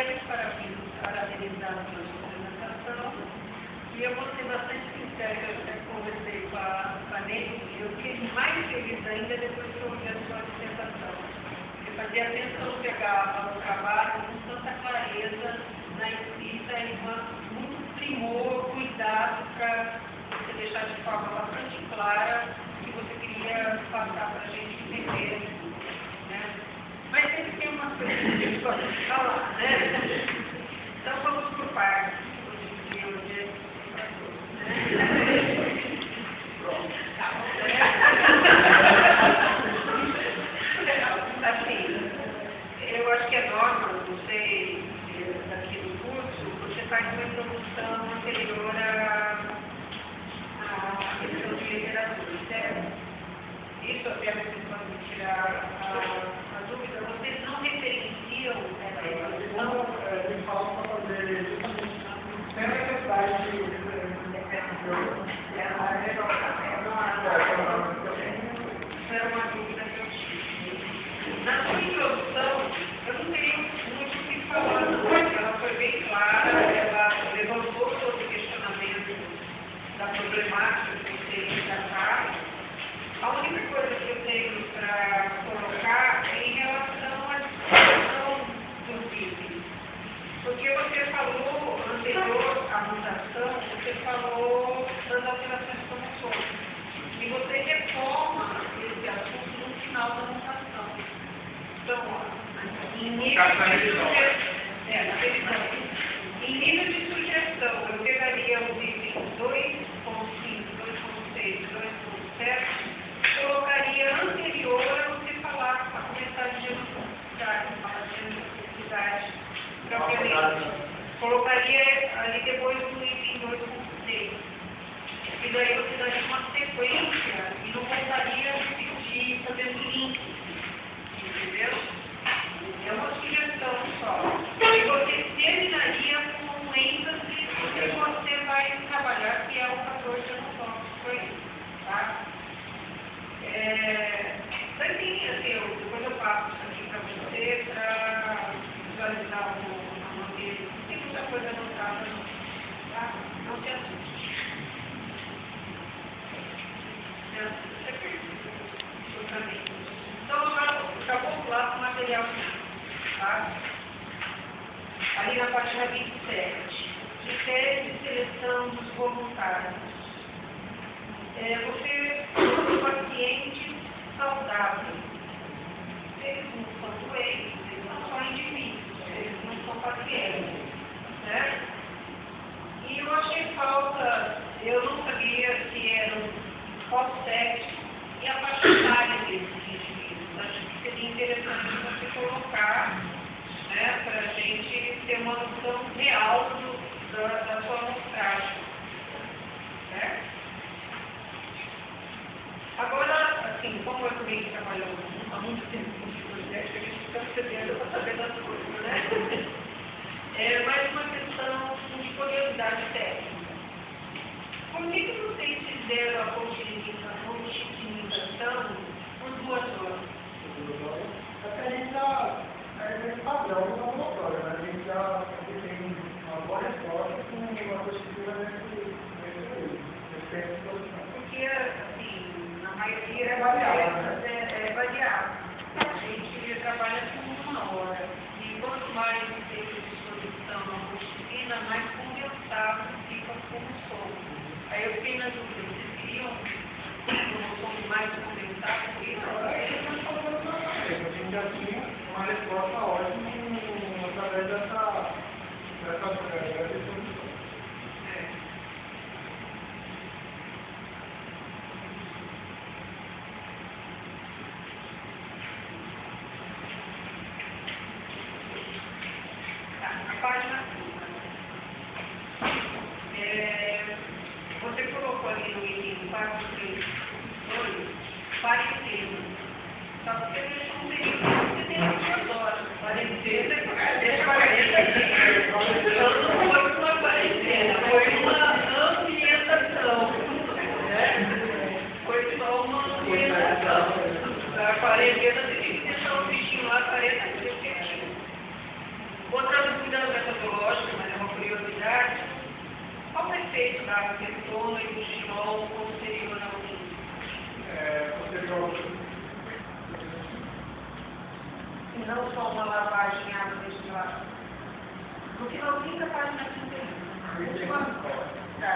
quero parabenizar a sua apresentação e eu vou ser bastante sincera, eu até conversei com a Neide, eu fiquei mais feliz ainda depois que eu ouvi a sua apresentação. Porque fazia tempo que eu não pegava o trabalho com tanta clareza na escrita e com muito primor, cuidado para você deixar de forma bastante clara o que você queria passar para a gente entender. Né? Mas sempre tem umas coisas que a gente gosta de falar, né? Então vamos por partes. Assim, eu acho que é norma, você aqui no curso, você faz uma introdução anterior à questão de literatura, certo? Isso até vocês podem tirar a dúvida, vocês não referenciam essa introdução? Eles falam para fazer justamente sem a necessidade de era uma dúvida que eu tive. Na sua introdução, eu não tenho muito o que falar, não, porque ela foi bem clara, ela levantou todo o questionamento da problemática que você tratar. A única coisa que eu tenho para colocar é em relação à discussão do PIB. Porque você falou, anterior à mutação, você falou das alterações cromossômicas. E você retoma esse assunto no final da mutação. Então, em nível de sugestão, eu pegaria os itens 2.5, 2.6, 2.7, colocaria anterior a você falar, a começar de necessidade propriamente. Colocaria ali depois do item 2.6. E daí você daria uma sequência e não voltaria a repetir fazendo link. Entendeu? É uma sugestão só. E você terminaria com um ênfase no que você vai trabalhar, que é o fator genotóxico aí. Tá? Assim, depois eu passo isso aqui para você para visualizar o modelo. Não tem muita coisa anotada, não. Tá? Não se assuste. Então, já vou lá com o material final, tá? Ali na página 27, critério de seleção dos voluntários. Você tem pacientes saudáveis. Eles não são doentes, eles são só indivíduos, eles não são pacientes, certo? E eu achei falta, eu não sabia se eram pós-sexo e a faixa etária desses indivíduos. Acho que seria interessante você colocar, né, para a gente ter uma noção real da sua amostragem. Certo? Agora, assim, como eu também trabalho há muito tempo com psicotética, a gente fica percebendo para saber das coisas, né? Mais uma questão de curiosidade técnica. Por que vocês fizeram a continização por 2 horas? A gente já é padrão no laboratório, né? A gente já tem uma boa resposta com uma postura nesse tempo de produção. Porque, assim, na maioria é variável, né? É variável. A gente trabalha com 1 hora. E quanto mais tempo de exposição na postina, mais condensado fica como som. Aí eu fiquei na dúvida, vocês queriam um som mais condensado? A gente já tinha uma resposta ótima através dessa exposição. A página 5. Você colocou ali no item 4.3.2 parecer. Só que você deixou um período que você tem 2 horas. Parecer, deixa parecer. Não foi uma quarentena, foi uma ambientação. Né? Foi só uma ambientação. A quarentena você tem que deixar o bichinho lá 40 dias quietinho. Outra dúvida metodológica, mas é uma curiosidade. Qual o efeito da acetona e do xilol posterior ao uso? Posterior. E não só uma lavagem em água destilada. No finalzinho da página 31. Tá.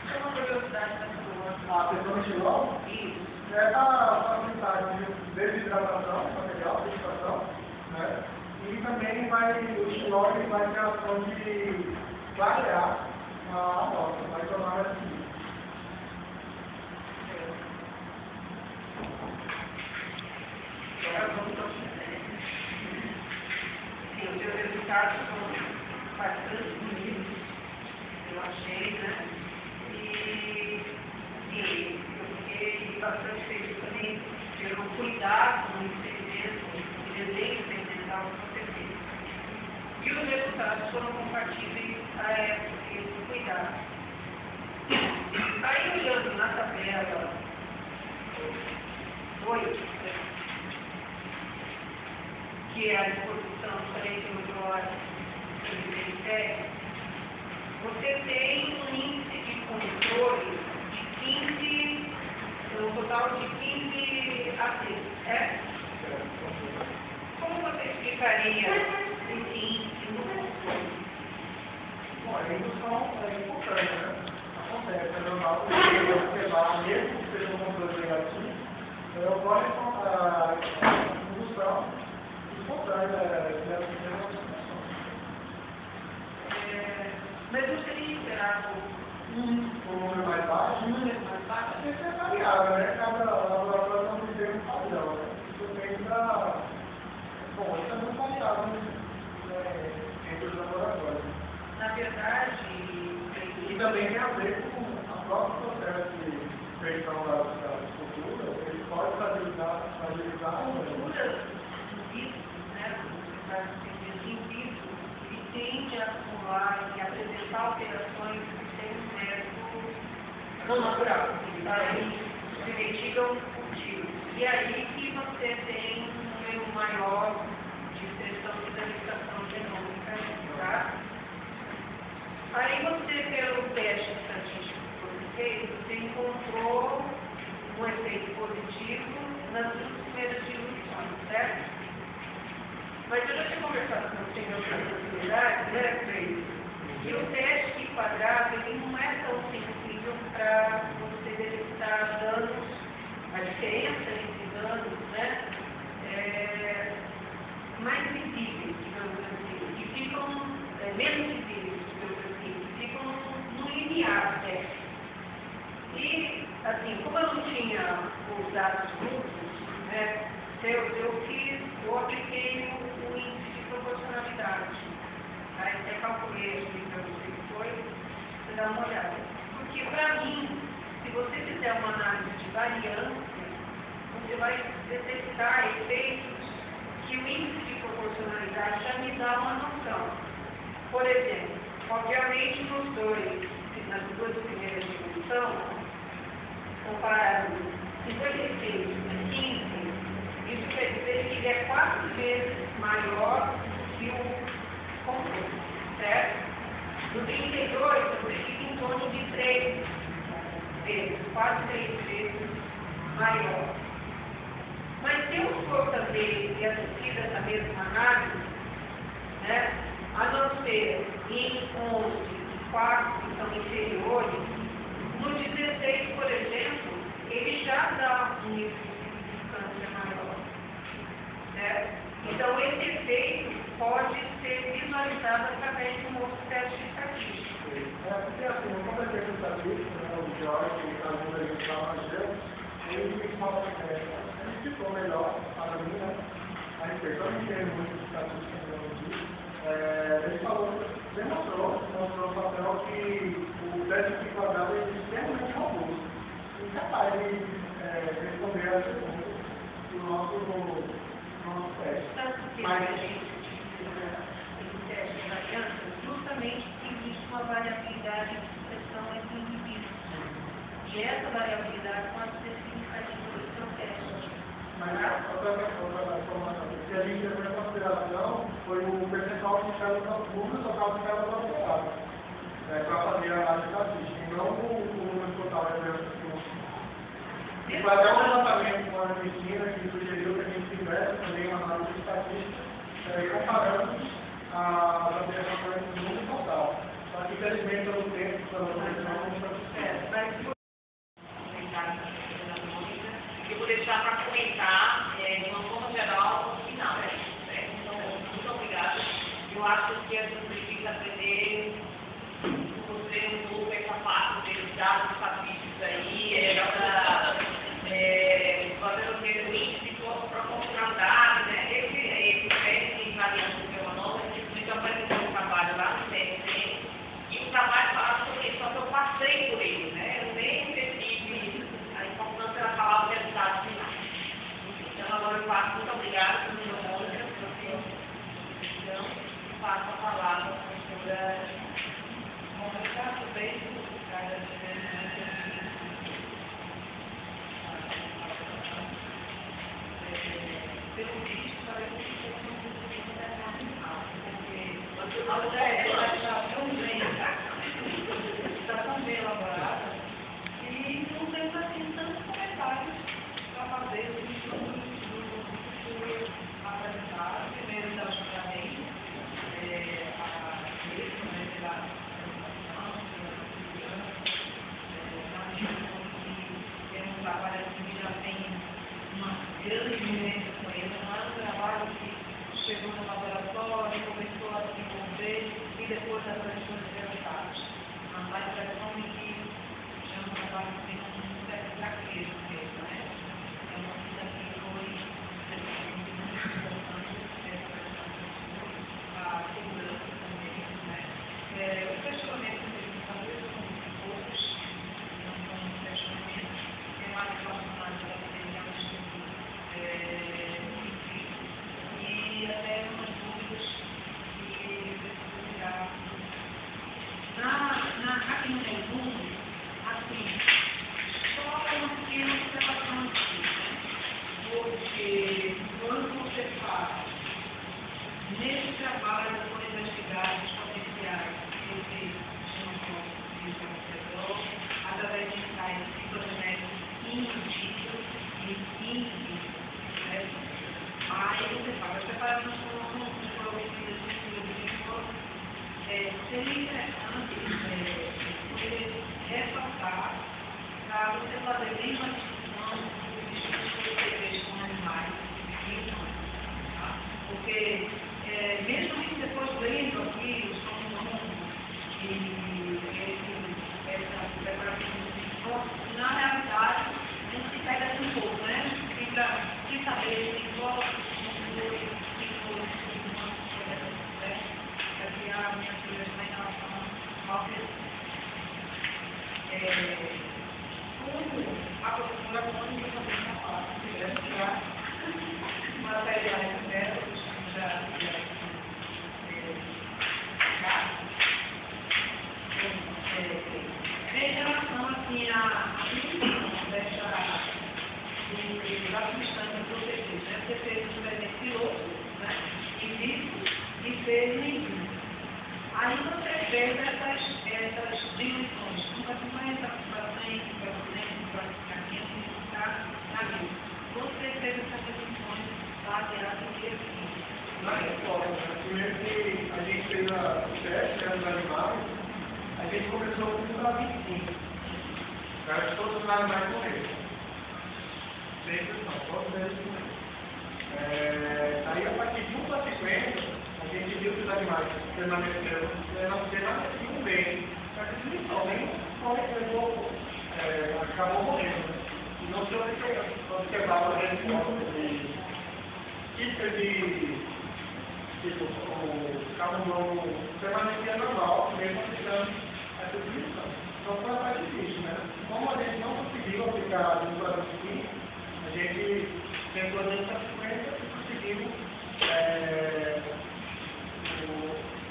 Isso é uma curiosidade metodológica. A acetona de xilol? Isso. É para facilitar a desidratação do material, desidratação, né? E também o xilol vai ter a ação de clarear a amostra, vai tornar assim. Sim, os seus resultados são bastante bonitos, eu achei, né? E, sim, eu fiquei bastante feliz também pelo cuidado no experimento, no desenho experimental que você fez. E os resultados foram compatíveis a esse cuidado. Aí, olhando na tabela 8, que é a disposição frente ao usuário do Ministério, você tem um índice de controle de 15, um total de 15 ativos, certo? Como você explicaria esse índice no controle? Bom, a indução é importante, né? Acontece, é normal você observar, mesmo que seja um controle negativo, ocorre a indução espontânea dessa situação. Mas não seria esperado Um número mais baixo? um número mais baixo? Isso é variável, né? Cada laboratório não tem um padrão, né? Isso depende da... Bom, isso é muito variável, né? Entre os laboratórios. Na verdade, E também tem a ver com o próprio processo de feição da escultura, ele pode fragilizar culturas civis, né, você faz civis, ele tende a acumular e apresentar alterações que têm um método não natural, se mitigam cultivos. E aí que você tem um número maior de expressão de identificação genômica, tá? Aí você, pelo teste estatístico que você fez, você encontrou um efeito positivo nas duas primeiras diluições, certo? Mas eu já tinha conversado com você em outras oportunidades, né, Frei? E o teste quadrado, ele não é tão sensível para você detectar danos, a diferença entre danos, né, mais visíveis, digamos assim, que ficam menos visíveis, digamos assim, que ficam no limiar teste. E, assim, como eu não tinha os dados brutos, né, eu apliquei o índice de proporcionalidade. Aí até calculei aqui para você que foi, você dá uma olhada. Porque, para mim, se você fizer uma análise de variância, você vai detectar efeitos que o índice de proporcionalidade já me dá uma noção. Por exemplo, obviamente nas duas primeiras dimensões, comparado 56 a 15, isso quer dizer que ele é 4 vezes maior que o controle, certo? No 32, você fica em torno de 3 vezes, quase 3 vezes maior. Mas se eu for fazer e assistir essa mesma análise, né, a não ser em 11 e 4 que são inferiores, no 16, por exemplo, ele já dá um nível de significância maior. Certo? Então, esse efeito pode ser visualizado através de um outro teste estatístico. Porque assim, eu conversei com o estatístico, né, o Jorge, que está vindo ali para o Mageu, ele explicou melhor para mim, né, a respeito. Eu não entendo muito de estatística aqui. Ele demonstrou o papel que o teste quadrado é extremamente robusto. E capaz de responder às perguntas do nosso teste. Tanto que a gente utiliza esse teste de variância justamente porque existe uma variabilidade de expressão entre indivíduos. E essa variabilidade pode ser significativa do seu teste. Mas outra informação, se a gente levar em consideração foi o percentual de células, o número total de células alteradas, para fazer a análise estatística, e não o número total de doenças que não tinha. E foi até um levantamento com a Argentina que sugeriu que a gente fizesse também uma análise estatística comparando as alterações do número total. Só que, infelizmente, pelo tempo, pela pressão, não foi eu vou deixar para comentar, de uma forma geral, no final. Então, muito obrigada. Eu acho que a gente precisa aprender com você um pouco essa parte desses dados estatísticos aí, fazer o que o índice de proporcionalidade, né? Esse teste de variação de uma nova, a gente apresentou um trabalho lá no TSC, e o trabalho fala sobre isso, só que eu passei por ele, né? Eu nem tive a importância da palavra de resultado final. Então, agora eu passo, muito obrigada por me dar outra então, passo a palavra para a senhora Mônica, pelo visto, parece que você não conseguiu terminar, porque a ideia está tão bem elaborada e não temos assim tantos comentários para fazer do apresentado. Primeiro, então, justamente, a mesma, né, pela apresentação, tem um trabalho que já tem uma grande vivência com ele, um trabalho que chegou no laboratório, começou a se envolver e depois apresentou os resultados. A impressão é que é um trabalho que tem um certo fraqueza mesmo, né? É uma coisa que foi muito importante a segurança também, né? O questionamento que eles fazer são muito poucos, não são um questionamento, é mais relacionado a materiais e até umas dúvidas que precisam tirar. Aqui no resumo, assim, só uma pequena observação aqui, né? Porque quando você faz nesse trabalho com investigados potenciais que chamam de através de ensaios citogenéticos in vitro e in vivo, né? Aí você faz a separação de proteínas seria interessante você ressaltar para você fazer bem uma discussão dos estudos que você fez com animais e humanos, tá? Porque mesmo que depois lendo aqui os cromossomos e essa preparação do na realidade a gente se pega assim um pouco, né? Fica sem saber se qual a minha sugestão em relação ao como a professora Mônica também está falando, se quiser tirar materiais métodos já em relação assim à definição da substância protegida, né? Você fez um experimento piloto, né? Em vivo e fez em vivo. Aí você fez essas dimensões, 50, para 100, para 200, para 500, para na vida. Você fez essas dimensões baseadas em que assim? Na resposta, primeiro que a gente fez o teste dos animais, a gente começou com os 25. Para que todos os animais morreram. Sem exceção, todos eles morreram. Aí, a partir de 1 para 50, a gente viu que os animais permaneciam bem, mas eles acabou morrendo. E não se observava a resposta de típicas tipo, o camundongo permanecia normal, mesmo aplicando essa definição. Então foi uma parte difícil, né? Como a gente não conseguiu aplicar no plano seguinte, a gente tentou a gente sequência e conseguimos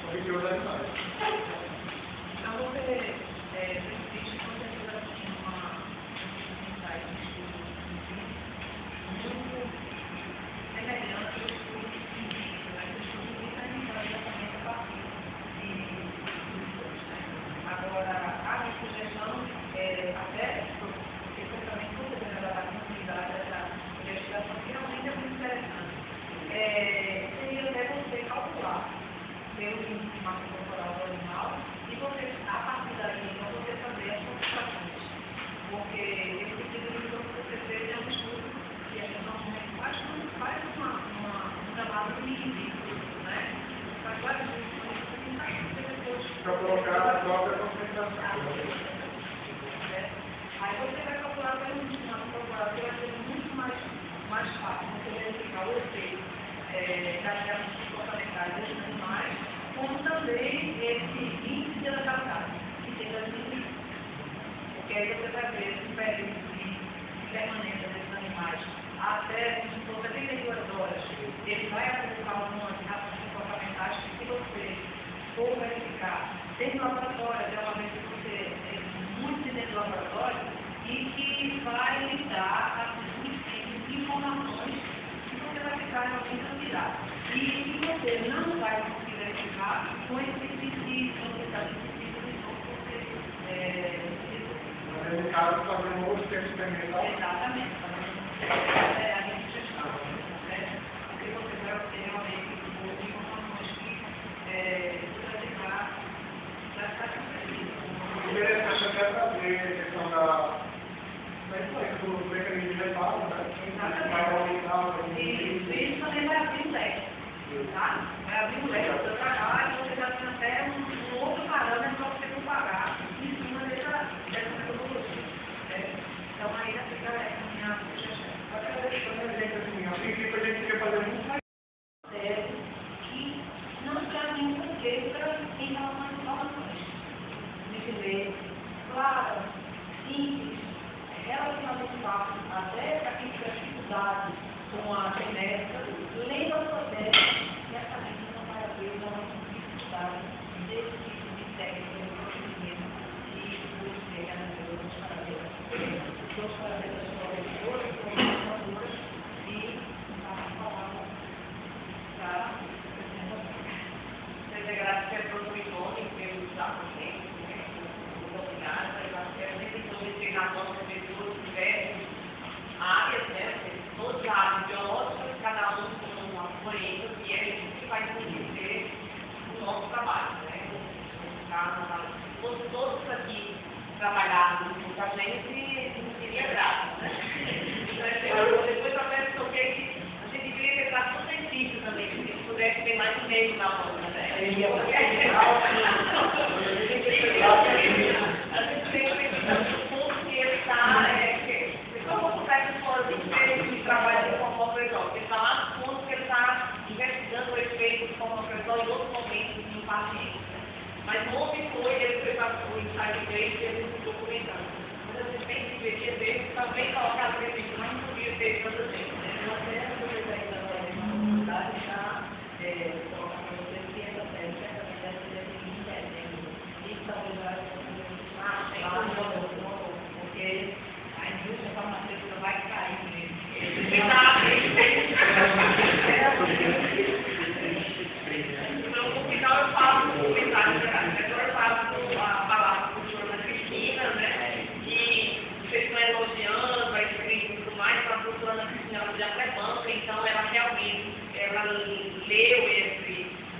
obter os animais. Então você existe com certeza assim um insight de estudo muito semelhante ao estudo científico, né? O estudo muito massa corporal do animal, e você, a partir daí, então, você fazer as concentrações. Porque esse tipo de estudo que você fez é um estudo que a gente normalmente faz um trabalho indivíduo, né? Faz vários estudos que não vai depois. Para colocar a própria concentração. Aí você vai calcular pelo massa corporal, que vai ser muito mais fácil você verificar o efeito das reações comportamentais dos animais, como também esse índice de letalidade, que tem das limites. Porque aí você vai ver esse período de permanência desses animais até, por 72 horas, ele vai apresentar algumas reações comportamentais que, se você for verificar dentro do laboratório, é uma vez que você tem muito dentro do laboratório, e que vai lhe dar informações que você vai ficar realmente admirado. E que você não vai conseguir verificar com esse tipo de quantidade de Mas nesse caso, fazer um outro tempo experimental. exatamente. A gente gestão, né? Porque você vai obter realmente informações que você vai ficar Interessante até saber a questão da influência do mecanismo de reparo, né? Vai aumentar, isso também vai abrir o leque, tá? Vai abrir o leque do seu trabalho, você já tem até um outro parâmetro para você comparar em cima dessa metodologia. Então, aí já fica a minha sugestão. Até deixando a gente assim, a princípio a gente queria fazer muito mais. Que não traz nenhuma quebra em relação às informações. De ler claro, simples, relativamente fácil, até para quem tiver dificuldade com a genética, lendo a sua técnica, certamente não vai haver uma dificuldade desse tipo de técnica de procedimento que você analisou dos parabéns das professoras, professoras e para falar para seja graças a professor Ivone, pelo desapontamento, áreas, né, todas as áreas biológicas, cada um com uma doença, e é isso que vai conhecer o nosso trabalho, né? Todos aqui trabalharmos com a gente, não seria graça, né? Então, depois eu penso que a gente deveria ter traços científicos também, se pudesse ter mais um meio na mão, né? A gente tem que pensar no ponto que ele está, como acontece com o trabalho de formofresol, ele está lá no ponto que ele está investigando o efeito de formofresol em outros momentos em pacientes. Mas não houve ele fez o ensaio dele e ele se documentando. Mas a gente tem que ver, também colocar no efeito, mas não podia ter tanto tempo. Eu até aproveitar ainda a oportunidade para colocar para vocês que essa técnica também deve ser entendendo. E talvez vai ser porque a indústria farmacêutica vai cair mesmo. Então, no final eu faço o comentário, agora eu faço a palavra para a professora Cristina, né? E vocês estão elogiando a escrita e tudo mais, a professora Cristina já pré-banca, então ela realmente, ela leu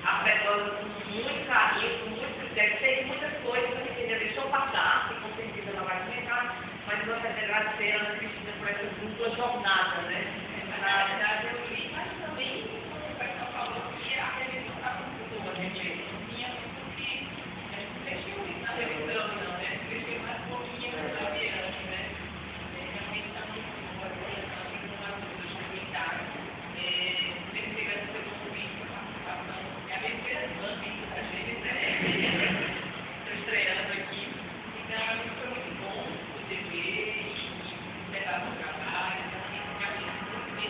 a pré-banca com muito carinho, com muito critério, tem muitas coisas que a gente deixou passar, que com certeza ela vai comentar, mas eu quero agradecer a Ana Cristina por essa dupla jornada, né? Na verdade, eu li, mas também, como o pessoal falou, que a revisão está muito boa, gente. Tinha muito que a gente investiu na revisão, não, né? Investiu mais um pouquinho na adiante, né? Realmente está muito boa, tem uma ajuda comunitária. Sempre pegando seu convite para participação, é a minha primeira vez da gente, né? Estou estreando aqui. Então, foi muito bom poder ver e levar para o trabalho, realmente muito bem.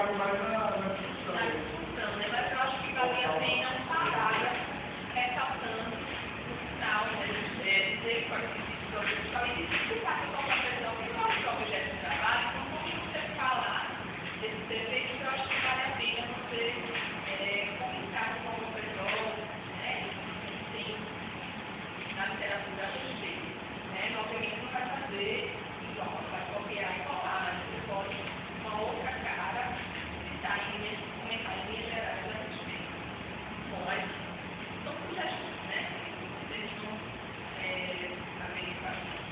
focaram mais na discussão. na discussão, né? Mas eu acho que valia a pena um parágrafo ressaltando no final, né? Dizer quais são os objetivos, além de explicar que qual é a questão que qual é o objeto de trabalho, então quando você falar desses efeitos, eu acho que vale a pena você comentar com o professor, né? Tem na literatura a respeito, né? Obviamente não vai fazer igual, vai copiar e colar, mas você pode uma outra cara citar em linhas, comentar em linhas gerais a respeito. Bom, mas são sugestões, né? Vocês vão saber bastante.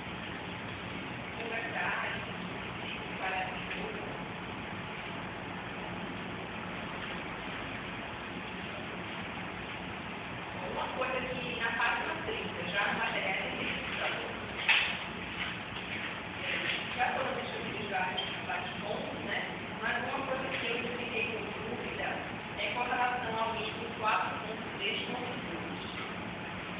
Conversar, se vale a pena. Uma coisa que na página 30, já no material de registrador, já foram discutidos vários pontos, né? Mas uma coisa que eu fiquei com dúvida é com relação ao item 4.3.2.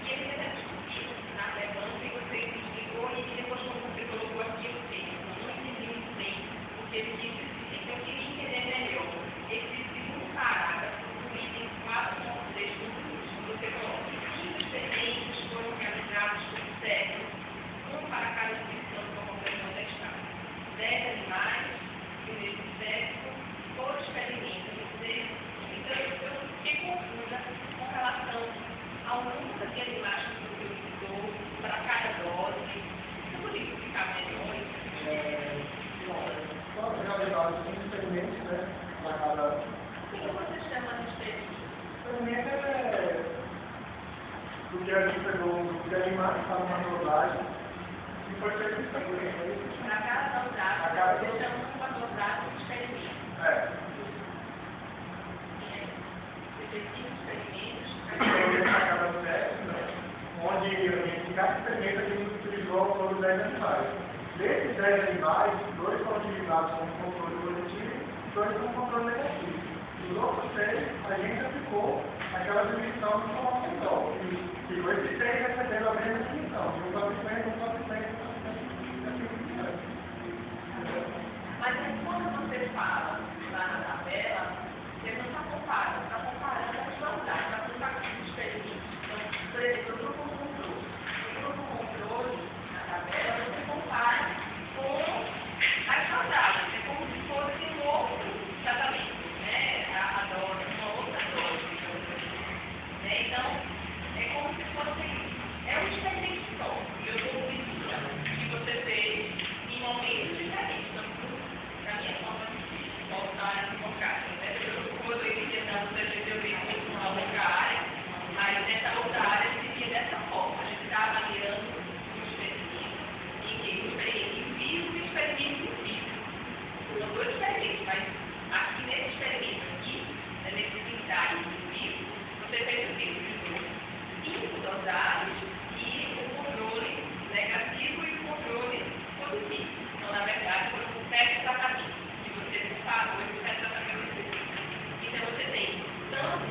E ele já discutiu na pergunta e você explicou e depois quando você colocou aqui eu sei, eu não entendi muito bem o que ele disse. Então eu queria entender melhor esse segundo parágrafo do item 4.3.2. Você coloca que 5 experiências foram realizadas por sério, um para cada inscrição de uma compreensão da Estado. 10 animais, primeiro sexo, por experimento de ser. Então, eu fiquei confusa com relação ao número de animais que o professor citou para cada dose. Você poderia explicar melhor isso? Só realizados 5 experimentos, né? Para cada. O que você chama de experimento? Experimento é. Porque a gente pegou um grupo de animais, estava numa dosagem, e foi feito um experimento. Para cada dosagem, você chama uma dosagem de experimento. Você fez 5 experimentos. Experimento para cada sexo, né? Onde em cada experimento a gente utilizou ao todo 10 animais. Desses 10 animais, 2 foram utilizados como controle positivo e 2 como controle negativo. Os outros 6, a gente aplicou aquela definição de formação. E esses 6 receberam a mesma definição. Um sofrimento, um sofrimento, Mas quando você fala lá na tabela, você não está comparando, está comparando as quantidades, está comparando os experimentos. Então, por exemplo, o grupo controle. O grupo controle, na tabela, você compara com as saudáveis. É como se fosse um outro tratamento, né? A dose, uma outra dose. Né? Então, é como se fosse um experimento só. Eu estou utilizando que você fez em momentos diferentes. Na minha forma de voltar a focar, né? Como eu estou entendendo, eu vi muito uma outra área, mas nessa outra área seria dessa forma. A gente está avaliando um experimento em que o experimento em vivo e o experimento em vivo. São 2 experimentos, mas aqui nesse experimento aqui, nesse ensaio em vivo, você fez o quê? 5 dosagens e o controle negativo e o controle positivo. Então, na verdade, foi um teste tratamento. Se você separou esse teste tratamento, então você tem tantos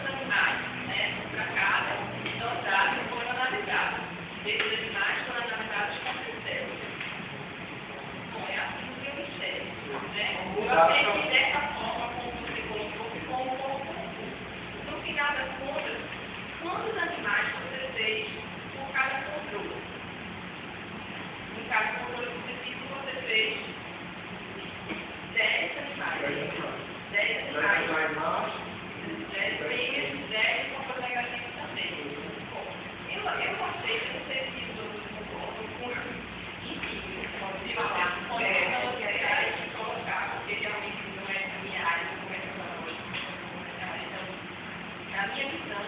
animais, né, para cada dosagem que foram analisados. Esses animais foram analisados com critério. Bom, é assim que eu enxergo, né? Eu achei que dessa forma, como você colocou, ficou um pouco confuso. No final das contas, quantos animais você fez por cada controle? Em cada controle específico, você fez 10 animais. 10 animais. 10 fêmeas, 10 controle negativo também. Bom, eu achei que não sei se os outros concordam com enfim, pode falar com ela, que é a colocar, porque realmente não é a minha área de conversação. Então, na minha visão,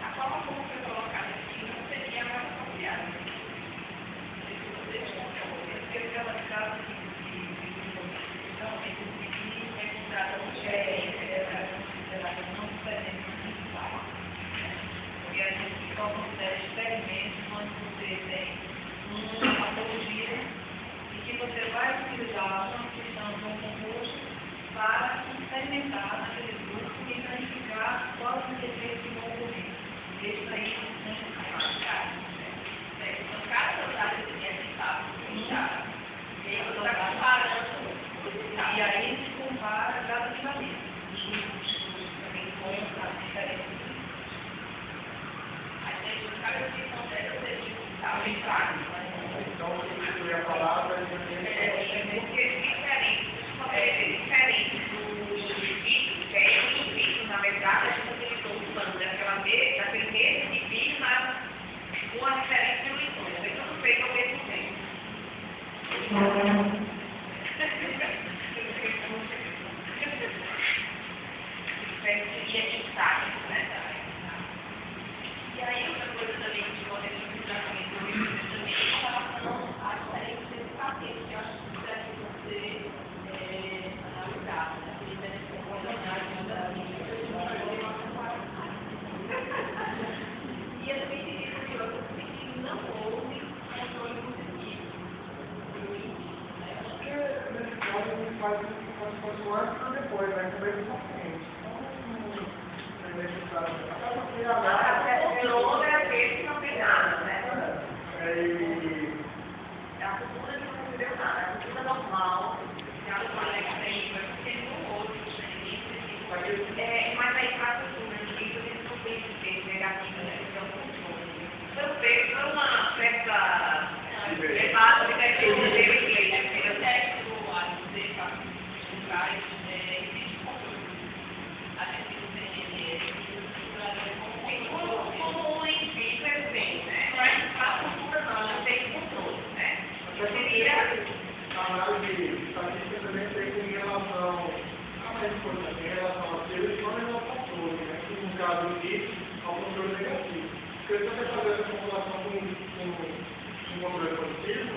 a forma como foi colocada aqui não seria mais apropriada. faz como se fosse um antes e um depois, né? Também do paciente. Então, não é necessário. A testosterona é aquele que não tem nada, né? É a cultura que não recebeu nada, é a cultura normal, que a mulher tem, porque no outro, mas aí passa tudo, né? Isso a gente não tem que ter negativo, né? Então, foi feito uma certa levada de tecnologia em inglês, né? Porque eu testo a dizer para os lugares, existe como um indivíduo é bem, né? Mas a cultura não tem controle, né? A análise estatística também tem em relação a mais importante, em relação a seleção e ao controle, né? Que no caso aqui, ao controle negativo. Porque se você fazer essa população com controle positivo,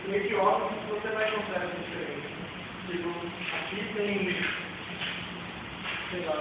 meio que óbvio que você vai encontrar essa diferença. Tipo, aqui tem, sei lá,